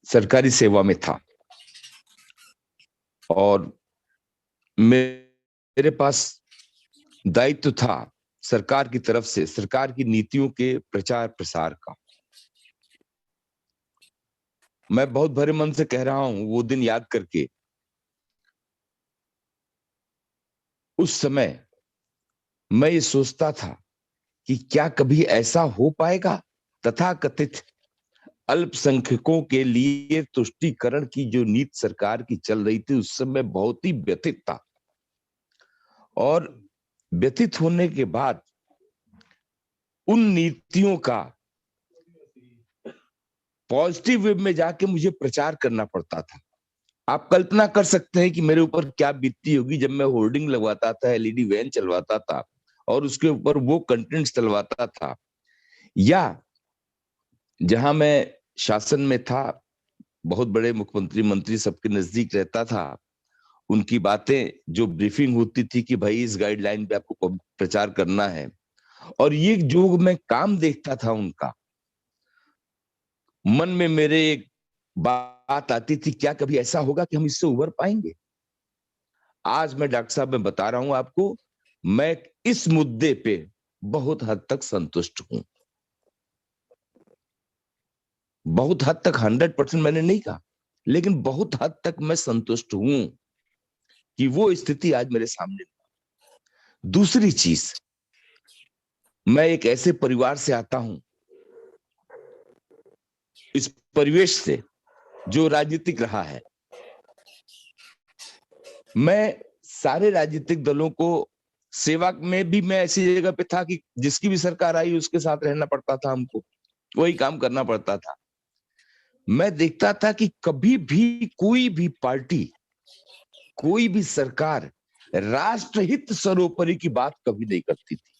सरकारी सेवा में था और मेरे पास दायित्व था सरकार की तरफ से सरकार की नीतियों के प्रचार प्रसार का। मैं बहुत भरे मन से कह रहा हूं, वो दिन याद करके उस समय मैं ये सोचता था कि क्या कभी ऐसा हो पाएगा। तथाकथित अल्पसंख्यकों के लिए तुष्टीकरण की जो नीति सरकार की चल रही थी, उस समय बहुत ही व्यथित था। और व्यथित होने के बाद उन नीतियों का पॉजिटिव वे में जाके मुझे प्रचार करना पड़ता था। आप कल्पना कर सकते हैं कि मेरे ऊपर क्या बीतती होगी जब मैं होर्डिंग लगवाता था, एलईडी वैन चलवाता था और उसके ऊपर वो कंटेंट्स चलवाता था, या जहां मैं शासन में था, बहुत बड़े मुख्यमंत्री मंत्री सबके नजदीक रहता था, उनकी बातें जो ब्रीफिंग होती थी कि भाई इस गाइडलाइन पे आपको प्रचार करना है, और ये जो मैं काम देखता था उनका, मन में मेरे एक बात आती थी, क्या कभी ऐसा होगा कि हम इससे उबर पाएंगे। आज मैं डॉक्टर साहब मैं बता रहा हूं आपको, मैं इस मुद्दे पे बहुत हद तक संतुष्ट हूं। बहुत हद तक 100% मैंने नहीं कहा, लेकिन बहुत हद तक मैं संतुष्ट हूं कि वो स्थिति आज मेरे सामने। दूसरी चीज, मैं एक ऐसे परिवार से आता हूं, इस परिवेश से जो राजनीतिक रहा है। मैं सारे राजनीतिक दलों को सेवा में भी मैं ऐसी जगह पे था कि जिसकी भी सरकार आई उसके साथ रहना पड़ता था, हमको वही काम करना पड़ता था। मैं देखता था कि कभी भी कोई भी पार्टी, कोई भी सरकार राष्ट्रहित सर्वोपरि की बात कभी नहीं करती थी।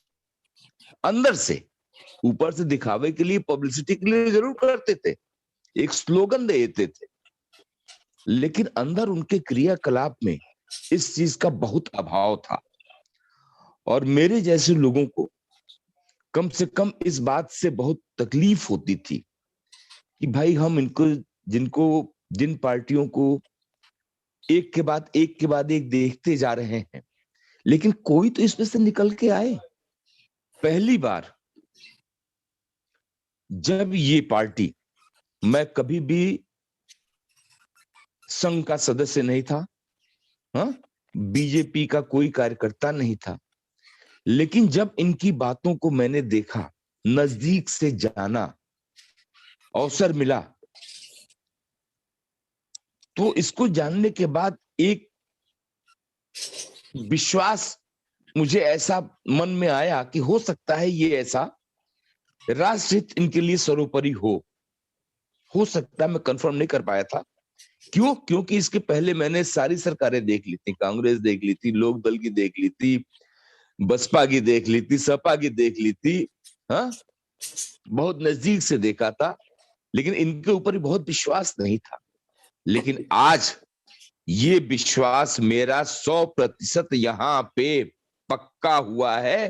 अंदर से, ऊपर से दिखावे के लिए, पब्लिसिटी के लिए जरूर करते थे, एक स्लोगन देते थे, लेकिन अंदर उनके क्रियाकलाप में इस चीज का बहुत अभाव था। और मेरे जैसे लोगों को कम से कम इस बात से बहुत तकलीफ होती थी कि भाई हम इनको, जिनको, जिन पार्टियों को एक के बाद एक के बाद एक देखते जा रहे हैं, लेकिन कोई तो इसमें से निकल के आए। पहली बार जब ये पार्टी, मैं कभी भी संघ का सदस्य नहीं था, हाँ, बीजेपी का कोई कार्यकर्ता नहीं था, लेकिन जब इनकी बातों को मैंने देखा, नजदीक से जाना, अवसर मिला, तो इसको जानने के बाद एक विश्वास मुझे ऐसा मन में आया कि हो सकता है ये ऐसा राष्ट्रहित इनके लिए सर्वोपरि हो सकता है। मैं कंफर्म नहीं कर पाया था। क्यों? क्योंकि इसके पहले मैंने सारी सरकारें देख ली थी, कांग्रेस देख ली थी, लोक दल की देख ली थी, बसपा की देख ली थी, सपा की देख ली थी, हाँ, बहुत नजदीक से देखा था, लेकिन इनके ऊपर बहुत विश्वास नहीं था। लेकिन आज ये विश्वास मेरा 100% यहाँ पे पक्का हुआ है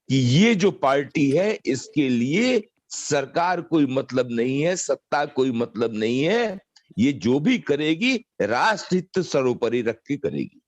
कि ये जो पार्टी है, इसके लिए सरकार कोई मतलब नहीं है, सत्ता कोई मतलब नहीं है, ये जो भी करेगी राष्ट्रहित सर्वोपरि रख के करेगी।